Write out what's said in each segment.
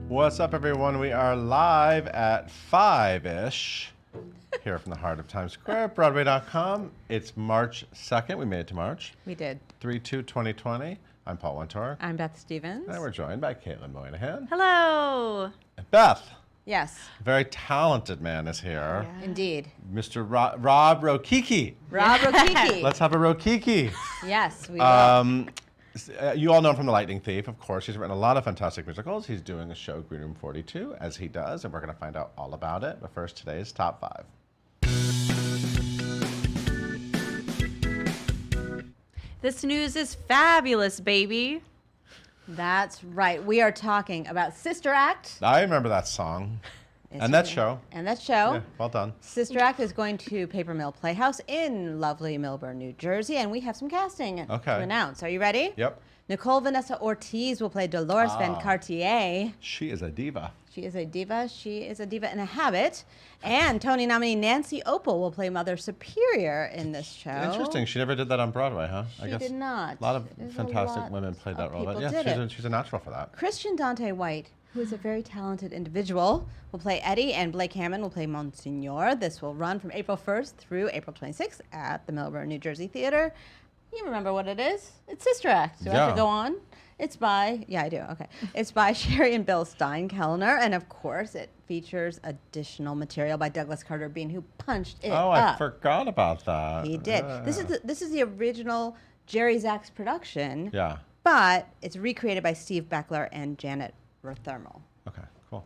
What's up, everyone? We are live at 5-ish here from the heart of Times Square, Broadway.com. It's March 2nd. We made it to March. We did. 3/2/2020. I'm Paul Wintour. I'm Beth Stevens. And we're joined by Caitlin Moynihan. Hello. And Beth, Yes, a very talented man, is here. Yeah. indeed. Mr. Rob Rokicki. Rob Rokicki. Let's have a Rokicki. Yes, we will. You all know him from The Lightning Thief, of course. He's written a lot of fantastic musicals. He's doing a show, Green Room 42, as he does, and we're going to find out all about it. But first, today's Top 5. This news is fabulous, baby. That's right. We are talking about Sister Act. I remember that song. And that show. And that show. Yeah, well done. Sister Act is going to Paper Mill Playhouse in lovely Millburn, New Jersey, and we have some casting to announce. Are you ready? Yep. Nicole Vanessa Ortiz will play Dolores Van Cartier. She is a diva. She is a diva. She is a diva in a habit. And Tony nominee Nancy Opal will play Mother Superior in this show. Interesting. She never did that on Broadway, huh? She did not. A lot of There's a fantastic lot women played that of role. But people yeah, did she's a natural for that. Christian Dante White, who is a very talented individual, will play Eddie, and Blake Hammond will play Monsignor. This will run from April 1st through April 26th at the Millburn, New Jersey Theater. You remember what it is? It's Sister Act. Do I have to go on? It's by, I do, okay. It's by Sherry and Bill Steinkellner, and of course it features additional material by Douglas Carter Bean, who punched it up. I forgot about that. He did. This is the original Jerry Zaks production. Yeah. But it's recreated by Steve Beckler and Janet Rothermel. Okay, cool.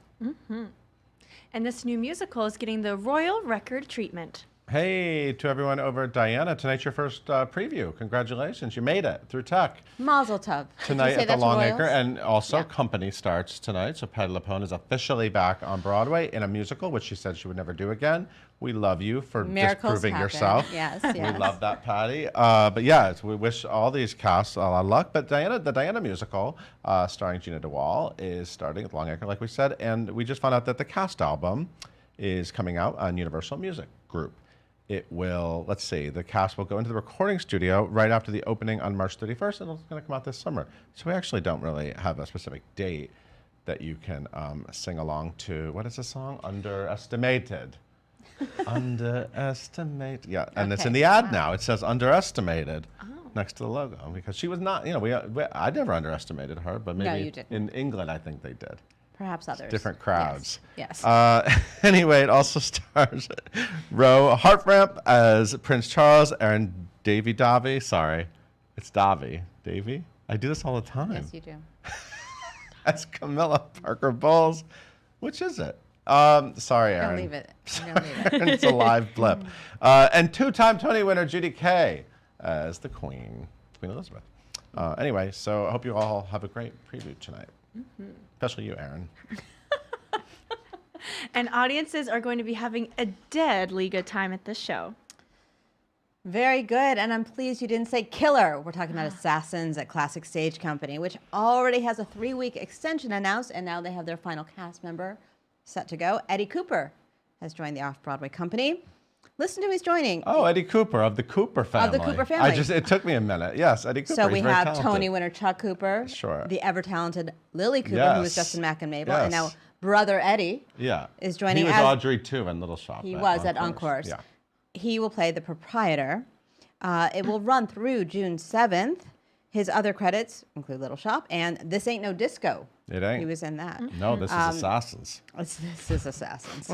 And this new musical is getting the Royal Record treatment. Hey, to everyone over at Diana, tonight's your first preview. Congratulations, you made it through tech. Mazel tov. Tonight at the Longacre, Royals? and also Company starts tonight. So Patti LuPone is officially back on Broadway in a musical, which she said she would never do again. We love you for Miracles disproving happen. yourself. Yes, We yes. love that, Patty. But yeah, we wish all these casts a lot of luck. But the Diana musical, starring Gina DeWall, is starting at Longacre, like we said, and we just found out that the cast album is coming out on Universal Music Group. It will, let's see, the cast will go into the recording studio right after the opening on March 31st, and it's going to come out this summer. So we actually don't really have a specific date that you can sing along to. What is the song? Underestimated. Underestimated. Yeah, and it's in the ad now. It says underestimated next to the logo, because she was not, I never underestimated her, but maybe you didn't. in England I think they did. Perhaps others. Different crowds. Yes. Anyway, it also stars Ro Hartramp as Prince Charles, and Davy Davi. Sorry, it's Davi. Davy? I do this all the time. Yes, you do. As Camilla Parker Bowles. Which is it? Sorry, Aaron. Don't leave it. I'm gonna leave it. It's a live blip. And two-time Tony winner Judy Kay as the Queen Elizabeth. Anyway, so I hope you all have a great preview tonight. Especially you, Aaron. And audiences are going to be having a deadly good time at this show. Very good, and I'm pleased you didn't say killer. We're talking about Assassins at Classic Stage Company, which already has a 3-week extension announced, and now they have their final cast member set to go. Eddie Cooper has joined the off-Broadway company. Listen to who's joining. Oh, Eddie Cooper of the Cooper family. Of the Cooper family. It took me a minute. Yes, Eddie Cooper. So we He's very have talented. Tony winner Chuck Cooper, Sure. the ever-talented Lily Cooper, who was Yes. Justin Mack and Mabel, Yes. and now brother Eddie is joining He was as Audrey too in Little Shop. he was at Encore's. Yeah. He will play the proprietor. It will run through June 7th. His other credits include Little Shop and This Ain't No Disco. It ain't. He was in that. No, this is Assassins. This is Assassins.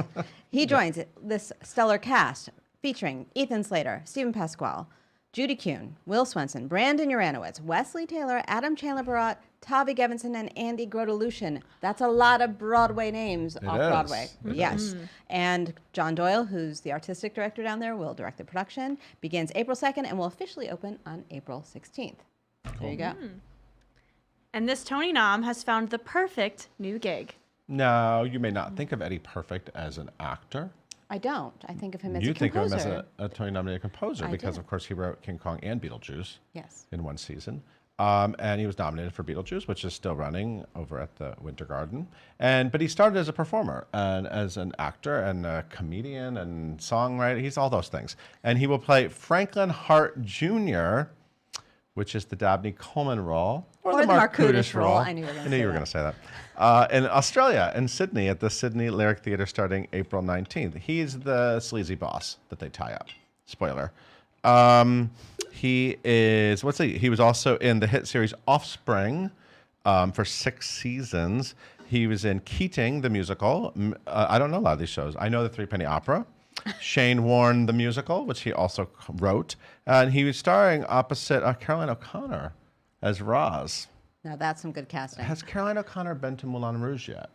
He joins this stellar cast featuring Ethan Slater, Stephen Pasquale, Judy Kuhn, Will Swenson, Brandon Uranowitz, Wesley Taylor, Adam Chandler-Barrett, Tavi Gevinson, and Andy Grodelushin. That's a lot of Broadway names off Broadway. Yes. And John Doyle, who's the artistic director down there, will direct the production. Begins April 2nd and will officially open on April 16th. There you go. And this Tony nom has found the perfect new gig. No, you may not think of Eddie Perfect as an actor. I don't. I think of him as You a think composer. of him as a Tony-nominated composer I because, do. of course, he wrote King Kong and Beetlejuice Yes. in one season. And he was nominated for Beetlejuice, which is still running over at the Winter Garden. But he started as a performer and as an actor and a comedian and songwriter. He's all those things. And he will play Franklin Hart Jr., which is the Dabney Coleman role, Or the Mark Kudish role. I knew you were gonna say going to say that. In Australia, in Sydney, at the Sydney Lyric Theatre starting April 19th. He's the sleazy boss that they tie up. Spoiler. He was also in the hit series Offspring for 6 seasons. He was in Keating, the musical. I don't know a lot of these shows. I know the Threepenny Opera. Shane Warne, the musical, which he also wrote. And he was starring opposite Caroline O'Connor as Roz. Now that's some good casting. Has Caroline O'Connor been to Moulin Rouge yet?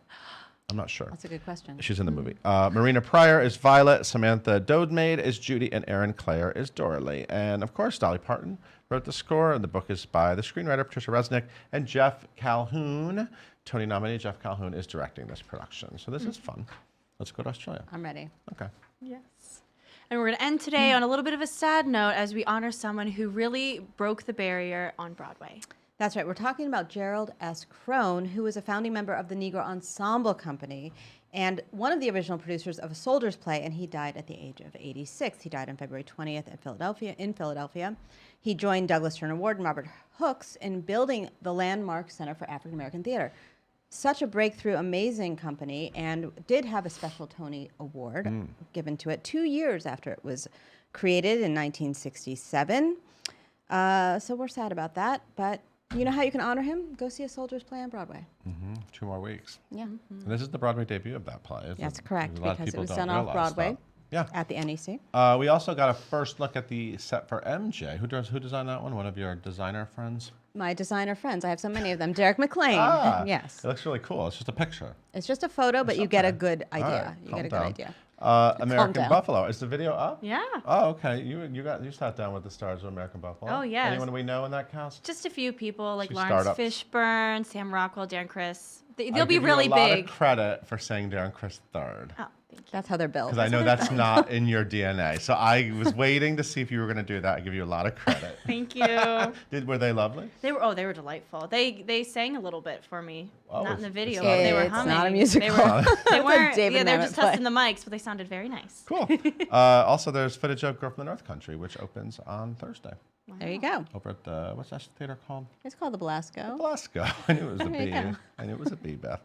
I'm not sure. That's a good question. She's in the movie. Marina Pryor is Violet. Samantha Dodemaide is Judy. And Erin Clare is Doralee. And, of course, Dolly Parton wrote the score. And the book is by the screenwriter Patricia Resnick and Jeff Calhoun. Tony nominee Jeff Calhoun is directing this production. So this is fun. Let's go to Australia. I'm ready. Okay. Yes. And we're going to end today on a little bit of a sad note as we honor someone who really broke the barrier on Broadway. That's right. We're talking about Gerald S. Crone, who was a founding member of the Negro Ensemble Company and one of the original producers of A Soldier's Play, and he died at the age of 86. He died on February 20th in Philadelphia. He joined Douglas Turner Ward and Robert Hooks in building the landmark Center for African American Theater. Such a breakthrough, amazing company, and did have a special Tony Award given to it 2 years after it was created in 1967. So we're sad about that, but you know how you can honor him? Go see A Soldier's Play on Broadway. 2 more weeks. Yeah. And this is the Broadway debut of that play. That's correct, A lot of because it people was don't done off realize Broadway that. Yeah. at the NEC. We also got a first look at the set for MJ. Who designed that one? One of your designer friends? My designer friends. I have so many of them. Derek McLean. Yes. It looks really cool. It's just a picture. It's just a photo, but you get a good All idea. right, You calm get a down. good idea. American down. Buffalo. Is the video up? Yeah. Oh, okay. You sat down with the stars of American Buffalo. Oh, yes. Anyone we know in that cast? Just a few people like Few Lawrence startups. Fishburne, Sam Rockwell, Darren Criss. They'll I be give really you a lot big. of credit for saying Darren Criss third. Oh, thank you. That's how they're built. Because I know that's not in your DNA. So I was waiting to see if you were going to do that. I give you a lot of credit. Thank you. Were they lovely? They were delightful. They sang a little bit for me. Oh, Not in the it's video, not- but they were It's humming. not a musical. They weren't. David Yeah, they were Mamet just testing play. the mics, but they sounded very nice. Cool. Also, there's footage of Girl from the North Country, which opens on Thursday There you go. over at the, what's that theater called? It's called the Blasco. Blasco. I knew it was a There you B. go. I knew it was a B, Beth.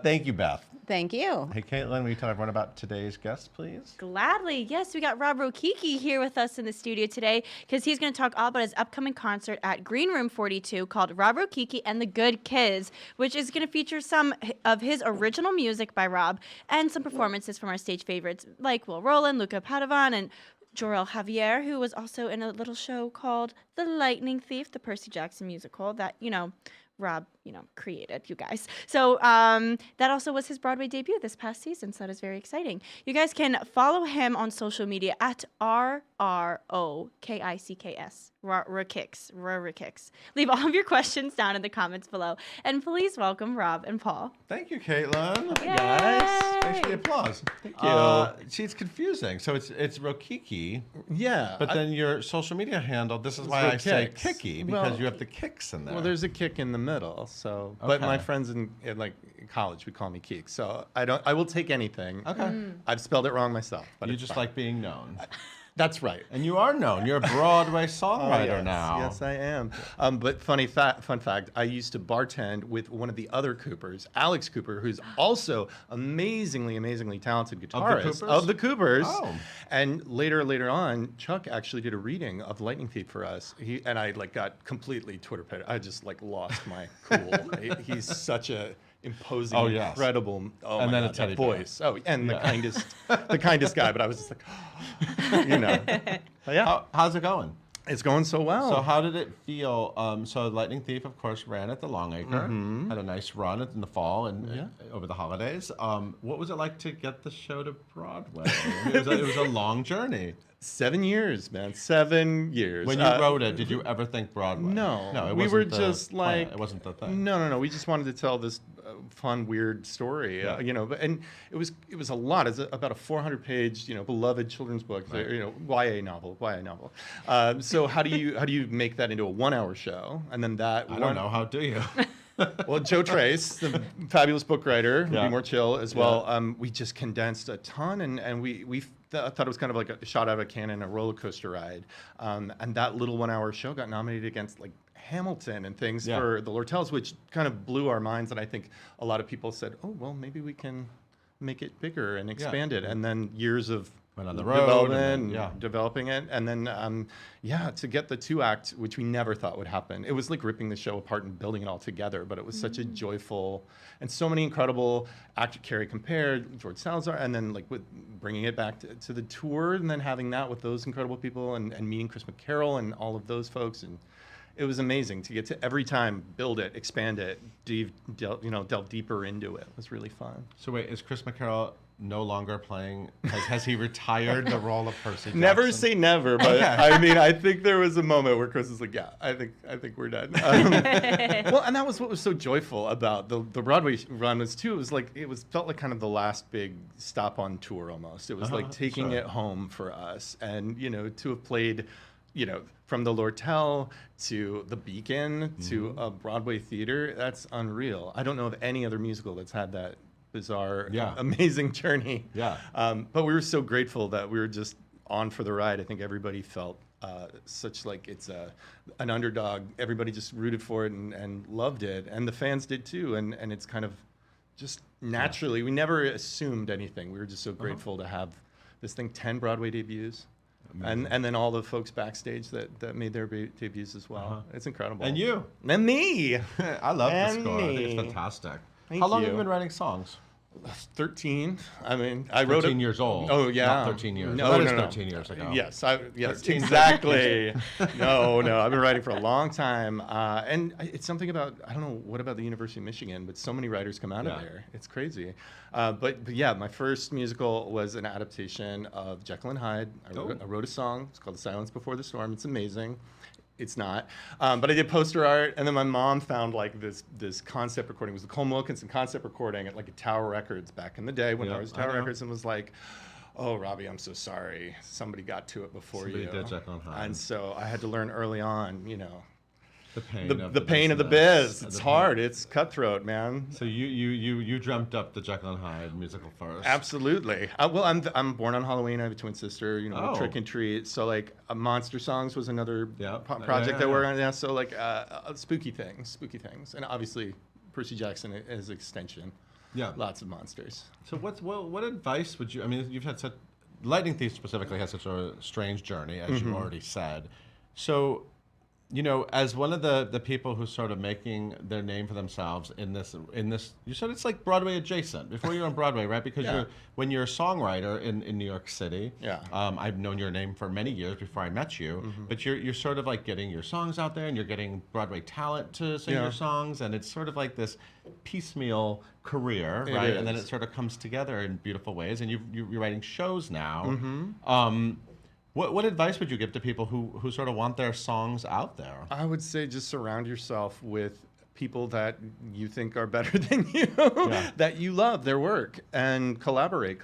Thank you, Beth. Thank you. Hey, Caitlin, will you tell everyone about today's guest, please? Gladly. Yes, we got Rob Rokicki here with us in the studio today because he's going to talk all about his upcoming concert at Green Room 42 called Rob Rokicki and the Good Kids, which is going to feature some of his original music by Rob and some performances from our stage favorites like Will Rowland, Luca Padovan, and Jorel Javier, who was also in a little show called The Lightning Thief, the Percy Jackson musical that, Rob, created, you guys. So that also was his Broadway debut this past season, so that is very exciting. You guys can follow him on social media at RROKICKS, Rokicks. Leave all of your questions down in the comments below. And please welcome Rob and Paul. Thank you, Caitlin. Yay! Thanks for the applause. Thank you. See, it's confusing. So it's Rokicki, Yeah. but then your social media handle, this is why I say Rokicks. Kicky, because Well- you have the kicks in there. well, there's a kick in the middle. So, but my Okay. friends in college would call me Keek. So I will take anything. Okay. I've spelled it wrong myself, but You it's just fine. like being known. That's right. And you are known. You're a Broadway songwriter yes. now. Yes, I am. But fun fact, I used to bartend with one of the other Coopers, Alex Cooper, who's also amazingly talented guitarist Coopers? of the Coopers. Oh. And later on, Chuck actually did a reading of Lightning Thief for us. And I got completely Twitter petted. I just lost my cool. He's such a imposing, Oh, yes. incredible. Oh, And my then a God, teddy that bear. voice. Oh, and Yeah. the kindest guy. But I was just like, But yeah. How's it going? It's going so well. So how did it feel? So Lightning Thief, of course, ran at the Longacre. Had a nice run in the fall and over the holidays. What was it like to get the show to Broadway? It was a long journey. 7 years, man. 7 years. When you wrote it, did you ever think Broadway? No. it We were wasn't the just plan. like- It wasn't the thing. No. We just wanted to tell this fun, weird story, Yeah. And it was a lot. It's about a 400-page, beloved children's book, Right. YA novel. So how do you make that into a 1-hour show? And then that I don't know. How do you? Well, Joe Trace, the fabulous book writer, Yeah. Be More Chill as well. We just condensed a ton, and we I thought it was kind of like a shot out of a cannon, a roller coaster ride. And that little 1 hour show got nominated against like Hamilton and things for the Lortels, which kind of blew our minds. And I think a lot of people said, oh, well, maybe we can make it bigger and expand it. And then years of went on the road development, and developing it. And then, to get the 2-act, which we never thought would happen. It was like ripping the show apart and building it all together, but it was such a joyful, and so many incredible actors, Carrie compared, George Salazar, and then like with bringing it back to the tour, and then having that with those incredible people, and meeting Chris McCarroll and all of those folks. And it was amazing to get to every time build it, expand it, delve deeper into it. It was really fun. So wait, is Chris McCarroll no longer playing? Has he retired the role of Percy Jackson? Never say never, but I mean, I think there was a moment where Chris was like, "Yeah, I think we're done." Well, and that was what was so joyful about the Broadway run was too. It was like felt like kind of the last big stop on tour almost. It was like taking it home for us, and to have played, from the Lortel to the Beacon to a Broadway theater. That's unreal. I don't know of any other musical that's had that bizarre, amazing journey. Yeah. But we were so grateful that we were just on for the ride. I think everybody felt such like it's an underdog. Everybody just rooted for it and loved it. And the fans did too. And it's kind of just naturally, we never assumed anything. We were just so grateful to have this thing, 10 Broadway debuts. And then all the folks backstage that made their debuts as well. It's incredible. And you. And me. I love the And score. I think it's me. fantastic. Thank How long have you. you been writing songs? 13. I mean, I wrote 13 it. years old. Oh yeah, Not 13 years. No, That no, is no. 13 years ago. Yes, 13, exactly. No, I've been writing for a long time, and it's something about I don't know what about the University of Michigan, but so many writers come out of there. It's crazy. But yeah, my first musical was an adaptation of Jekyll and Hyde. I wrote a song. It's called "The Silence Before the Storm." It's amazing. It's not, but I did poster art, and then my mom found like this concept recording. It was the Colm Wilkinson concept recording at like a Tower Records back in the day when there was Tower Records, and was like, "Oh, Robbie, I'm so sorry. Somebody got to it before you." Somebody did Jekyll and Hyde. And so I had to learn early on, The pain the pain of the biz. business. It's hard. It's cutthroat, man. So you dreamt up the Jekyll and Hyde musical first. Absolutely. Well, I'm born on Halloween. I have a twin sister. Trick and treat. So like, Monster Songs was another project that we're on. Yeah. So like, spooky things, and obviously, Percy Jackson is extension. Yeah. Lots of monsters. So what advice would you? I mean, you've had such Lightning Thief specifically has such a strange journey, as you already said. So, as one of the people who's sort of making their name for themselves in this, you said it's like Broadway adjacent. Before you're on Broadway, right? Because when you're a songwriter in New York City, I've known your name for many years before I met you. But you're sort of like getting your songs out there, and you're getting Broadway talent to sing your songs, and it's sort of like this piecemeal career, right? And then it sort of comes together in beautiful ways, and you're writing shows now. What advice would you give to people who sort of want their songs out there? I would say just surround yourself with people that you think are better than you, that you love their work, and collaborate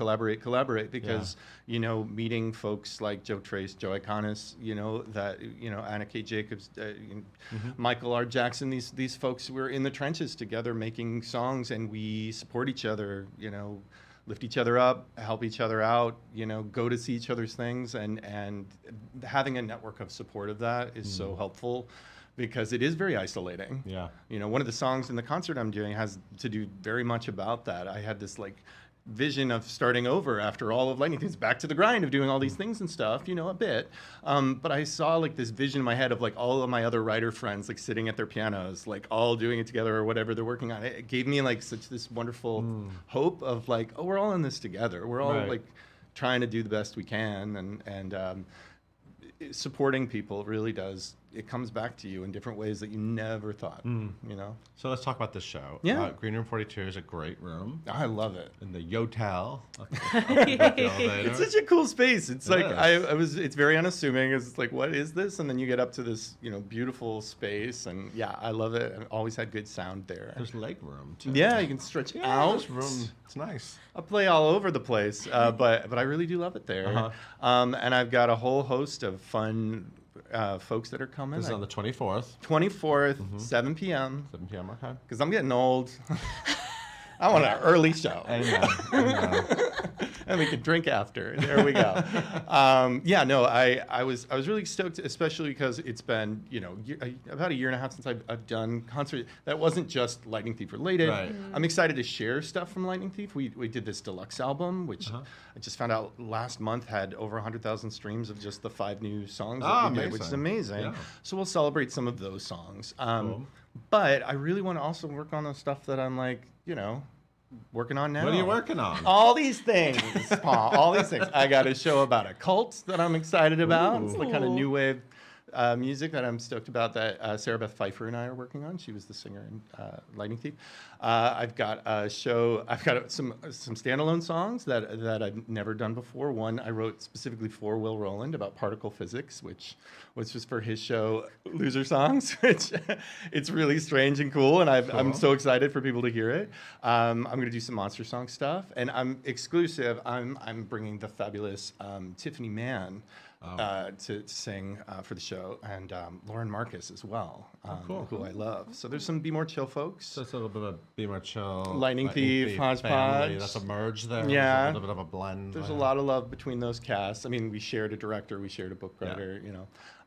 because, meeting folks like Joe Trace, Joe Iconis, Anna K. Jacobs, Michael R. Jackson, these folks, we're in the trenches together making songs, and we support each other, lift each other up, help each other out, go to see each other's things, and having a network of support of that is so helpful, because it is very isolating. Yeah. One of the songs in the concert I'm doing has to do very much about that. I had this like vision of starting over after all of Lightning Thief's back to the grind of doing all these things and stuff, a bit. But I saw like this vision in my head of like all of my other writer friends like sitting at their pianos, like all doing it together or whatever they're working on. It gave me like such this wonderful hope of like, oh, we're all in this together. We're all like trying to do the best we can, and supporting people really does. It comes back to you in different ways that you never thought, So let's talk about this show. Yeah. Green Room 42 is a great room. I love it. In the Yotel. It's such a cool space. It's like, it's very unassuming. It's like, what is this? And then you get up to this, beautiful space. And yeah, I love it. I've always had good sound there. There's leg room too. Yeah, you can stretch out. This room, it's nice. I play all over the place, but I really do love it there. And I've got a whole host of fun folks that are coming. This is on the 24th. 24th, 7 p.m. 7 p.m., okay. Because I'm getting old. I want an early show. I know. and we could drink after. There we go. Yeah, no, I was really stoked, especially because it's been about a year and a half since I've done concert that wasn't just Lightning Thief related. Right. I'm excited to share stuff from Lightning Thief. We did this deluxe album, which I just found out last month had over 100,000 streams of just the 5 new songs that we did, which is amazing. Yeah. So we'll celebrate some of those songs. Cool. But I really want to also work on the stuff that I'm like, working on now. What are you working on? All these things, Paul. All these things. I got a show about a cult that I'm excited about. It's the kind of new wave music that I'm stoked about that Sarah Beth Pfeiffer and I are working on. She was the singer in Lightning Thief. I've got a show. I've got some standalone songs that I've never done before. One I wrote specifically for Will Rowland about particle physics, which was just for his show Loser Songs, which it's really strange and cool, and I'm so excited for people to hear it. I'm going to do some Monster Song stuff, and I'm exclusive. I'm bringing the fabulous Tiffany Mann to sing for the show, and Lauren Marcus as well, who I love. So there's some Be More Chill folks. So it's a little bit of Be More Chill, Lightning Thief, Hodgepodge. family. That's a merge there. Yeah. There's a little bit of a blend. There's a lot of love between those casts. I mean, we shared a director, we shared a book writer,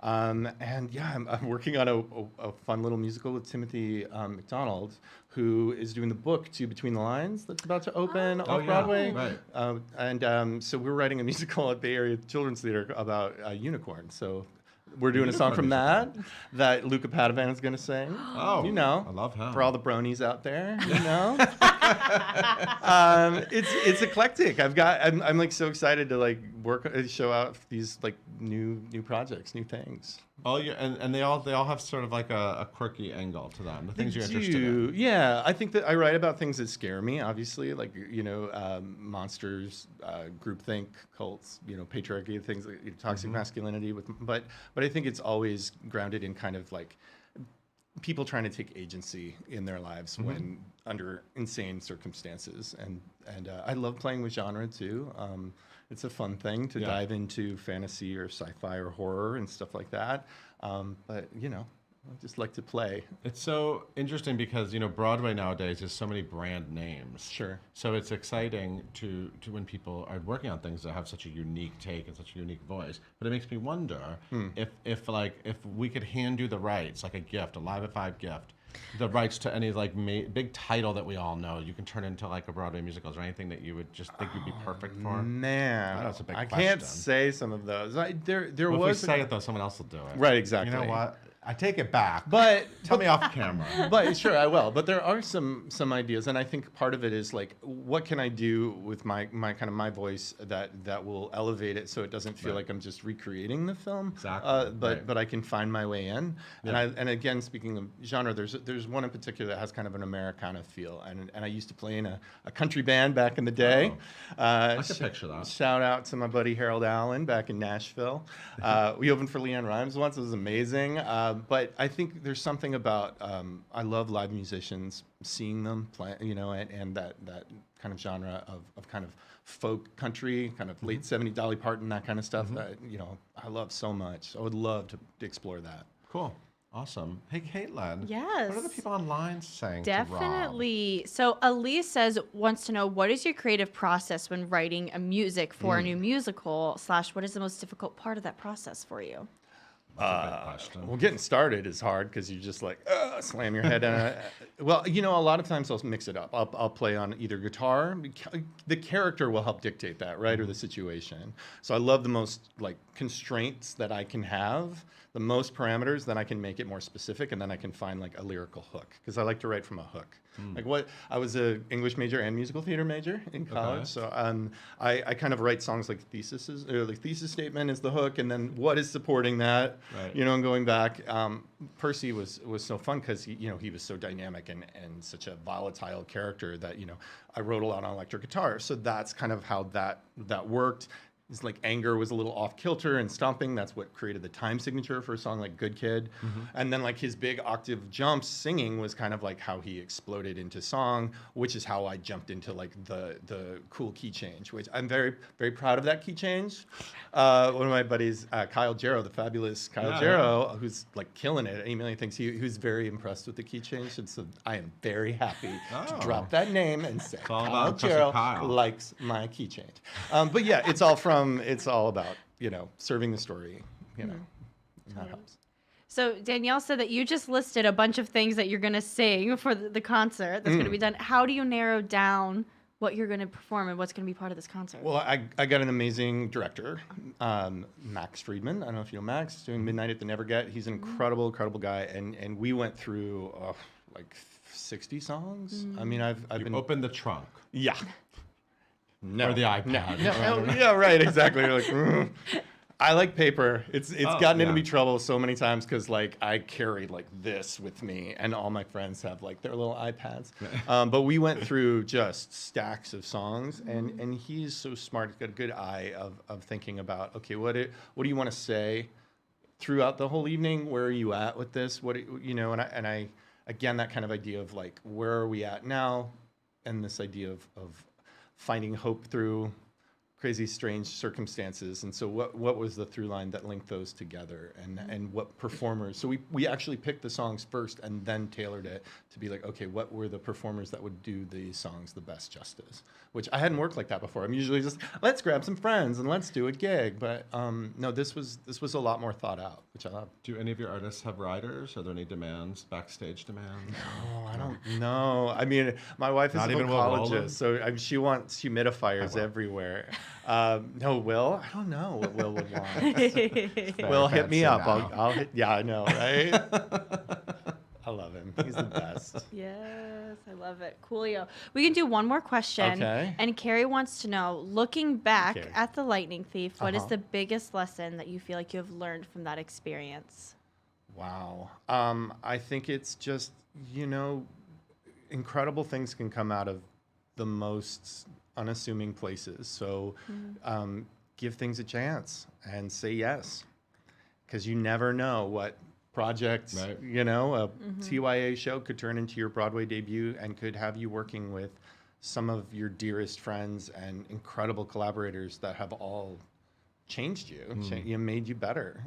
and yeah, I'm working on a fun little musical with Timothy McDonald, who is doing the book to Between the Lines that's about to open off Broadway. Right. And so we're writing a musical at Bay Area Children's Theater about unicorns. So we're doing a song from that Luca Padovan is going to sing. Oh, I love him. For all the bronies out there, it's eclectic. I'm like so excited to like show out these like new projects, new things. Oh, yeah, and they all have sort of like a quirky angle to them. The things you're interested in. Yeah, I think that I write about things that scare me. Obviously, like monsters, groupthink, cults, patriarchy, things like toxic masculinity. But I think it's always grounded in kind of like people trying to take agency in their lives when under insane circumstances. And I love playing with genre too. It's a fun thing to dive into fantasy or sci-fi or horror and stuff like that. But I just like to play. It's so interesting because Broadway nowadays has so many brand names. Sure. So it's exciting to when people are working on things that have such a unique take and such a unique voice. But it makes me wonder if we could hand you the rights, like a gift, a Live at 5 gift, the rights to any like big title that we all know, you can turn into like a Broadway musical. Is there anything that you would just think you'd be perfect for? Man, That's a big I question. can't say some of those. There Well, was if we say it though, someone else will do it. Right, exactly. You know what? I take it back. But Tell me off camera. But sure, I will. But there are some ideas, and I think part of it is like, what can I do with my kind of my voice that will elevate it so it doesn't feel like I'm just recreating the film. Exactly. But I can find my way in. Yeah. And again, speaking of genre, there's one in particular that has kind of an Americana feel, and I used to play in a country band back in the day. I can picture that. Shout out to my buddy Harold Allen back in Nashville. We opened for Leanne Rimes once. It was amazing. But I think there's something about I love live musicians, seeing them play, and that kind of genre of kind of folk country, kind of late '70s Dolly Parton, that kind of stuff. That I love so much. I would love to explore that. Cool. Awesome. Hey, Caitlin. Yes. What are the people online saying? Definitely. So Elise wants to know, what is your creative process when writing a music for a new musical? / what is the most difficult part of that process for you? That's a good question. Well, getting started is hard because you just like slam your head on it. Well, a lot of times I'll mix it up. I'll play on either guitar. The character will help dictate that, right, or the situation. So I love the most like constraints that I can have, the most parameters, then I can make it more specific, and then I can find like a lyrical hook because I like to write from a hook. Like I was an English major and musical theater major in college, so I kind of write songs like theses, or like thesis statement is the hook, and then what is supporting that, Right. And going back. Percy was so fun because he was so dynamic and such a volatile character that I wrote a lot on electric guitar, so that's kind of how that worked. his like anger was a little off kilter and stomping. That's what created the time signature for a song like Good Kid. And then like his big octave jumps singing was kind of like how he exploded into song, which is how I jumped into like the cool key change, which I'm very, very proud of that key change. One of my buddies, Kyle Gerald, the fabulous Kyle Gerald, who's like killing it at 8 million things, he was very impressed with the key change. And so I am very happy to drop that name and say Kyle Gerald likes my key change. But yeah, it's all about, serving the story, and that helps. So Danielle said that you just listed a bunch of things that you're going to sing for the concert that's going to be done. How do you narrow down what you're going to perform and what's going to be part of this concert? Well, I got an amazing director, Max Friedman. I don't know if you know Max, doing Midnight at the Never Get. He's an incredible guy. And we went through like 60 songs. I mean, I've been... Open the trunk. Yeah. No. Or the iPad. No. Yeah, right, exactly. You're like, I like paper. It's gotten into me trouble so many times because like I carried like this with me, and all my friends have like their little iPads. But we went through just stacks of songs, and he's so smart. He's got a good eye of thinking about, okay, what do you want to say throughout the whole evening? Where are you at with this? And I again, that kind of idea of like, where are we at now, and this idea of finding hope through crazy, strange circumstances. And so what was the through line that linked those together, and what performers? So we actually picked the songs first and then tailored it to be like, okay, what were the performers that would do these songs the best justice? Which I hadn't worked like that before. I'm usually just, let's grab some friends and let's do a gig. But no, this was a lot more thought out, which I love. Do any of your artists have writers? Are there any demands, backstage demands? No, I don't know. I mean, my wife is a vocologist, so she wants humidifiers everywhere. No, Will? I don't know what Will would want. Will, hit me up. I'll hit. Yeah, I know, right? I love him. He's the best. Yes, I love it. Coolio. We can do one more question. Okay. And Carrie wants to know, looking back at the Lightning Thief, what is the biggest lesson that you feel like you have learned from that experience? Wow. I think it's just, incredible things can come out of the most unassuming places. So give things a chance and say yes, because you never know what projects, a TYA show could turn into your Broadway debut and could have you working with some of your dearest friends and incredible collaborators that have all changed you, made you better.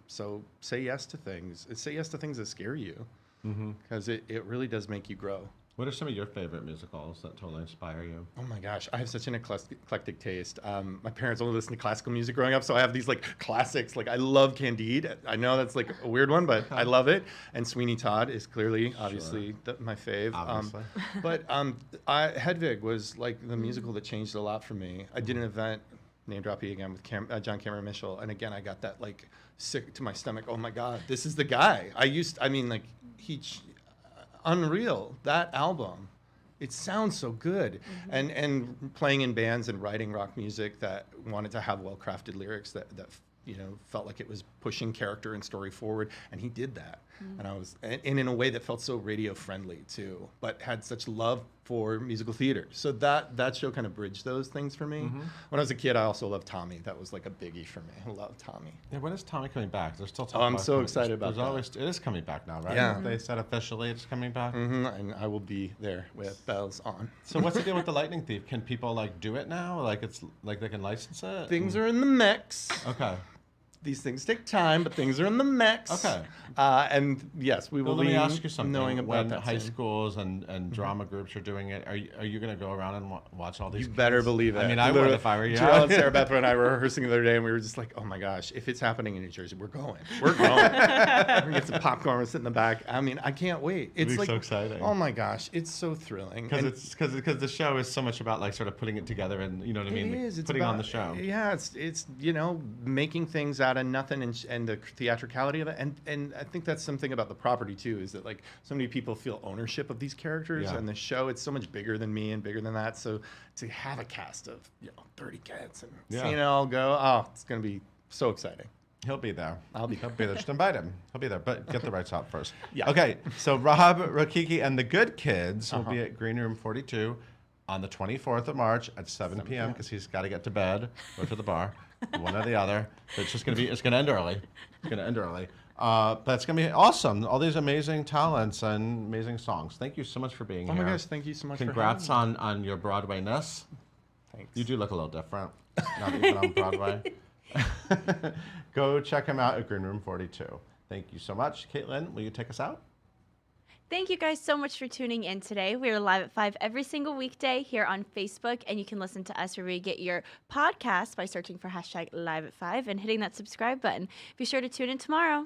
So say yes to things. Say yes to things that scare you, because it really does make you grow. What are some of your favorite musicals that totally inspire you? Oh my gosh, I have such an eclectic taste. My parents only listened to classical music growing up, so I have these like classics. Like I love Candide. I know that's like a weird one, but I love it. And Sweeney Todd is clearly, obviously, my fave. Obviously. But Hedwig was like the musical that changed a lot for me. I did an event, name dropping again, with John Cameron Mitchell, and again I got that like sick to my stomach. Oh my God, this is the guy. Unreal, that album. It sounds so good. And playing in bands and writing rock music that wanted to have well-crafted lyrics that felt like it was pushing character and story forward, and he did that. And I was, and in a way that felt so radio friendly too, but had such love for musical theater. So that show kind of bridged those things for me. When I was a kid, I also loved Tommy. That was like a biggie for me. I love Tommy. Yeah, when is Tommy coming back? They're still talking. I'm so excited about that. It is coming back now, right? Yeah. They said officially it's coming back. And I will be there with bells on. So what's the deal with the Lightning Thief? Can people like do it now? Like it's like they can license it? Things are in the mix. Okay. These things take time, but things are in the mix. Okay. And yes, we will Let be me ask you something. knowing about when that high soon. schools and drama groups are doing it, are you going to go around and watch all these? You kids? better believe it. I mean, I would Literally, if I were you. Gerald and Sarah Beth and I were rehearsing the other day, and we were just like, oh my gosh, if it's happening in New Jersey, we're going. We're going. We're going to get some popcorn, we're sit in the back. I mean, I can't wait. It's It'll be like so exciting. Oh my gosh, it's so thrilling. Because the show is so much about like sort of putting it together and you know what I mean? It is. It's putting about, on the show. Yeah, it's making things out of nothing and the theatricality of it. And I think that's something about the property too, is that like so many people feel ownership of these characters, and the show, it's so much bigger than me and bigger than that. So to have a cast of 30 kids and seeing it all go, it's gonna be so exciting. He'll be there. He'll be there. Just invite him. He'll be there. But get the rights out first. Yeah. Okay. So Rob Rokicki and the Good Kids will be at Green Room 42 on the 24th of March at 7 p.m. because he's got to get to bed, go to the bar, one or the other. But it's going to end early. It's going to end early. But it's going to be awesome. All these amazing talents and amazing songs. Thank you so much for being here. Oh my gosh, thank you so much Congrats for having me. on your Broadway-ness. Thanks. You do look a little different now that you've been on Broadway. Go check him out at Green Room 42. Thank you so much. Caitlin, will you take us out? Thank you guys so much for tuning in today. We are live at 5 every single weekday here on Facebook, and you can listen to us where we get your podcast by searching for #live at 5 and hitting that subscribe button. Be sure to tune in tomorrow.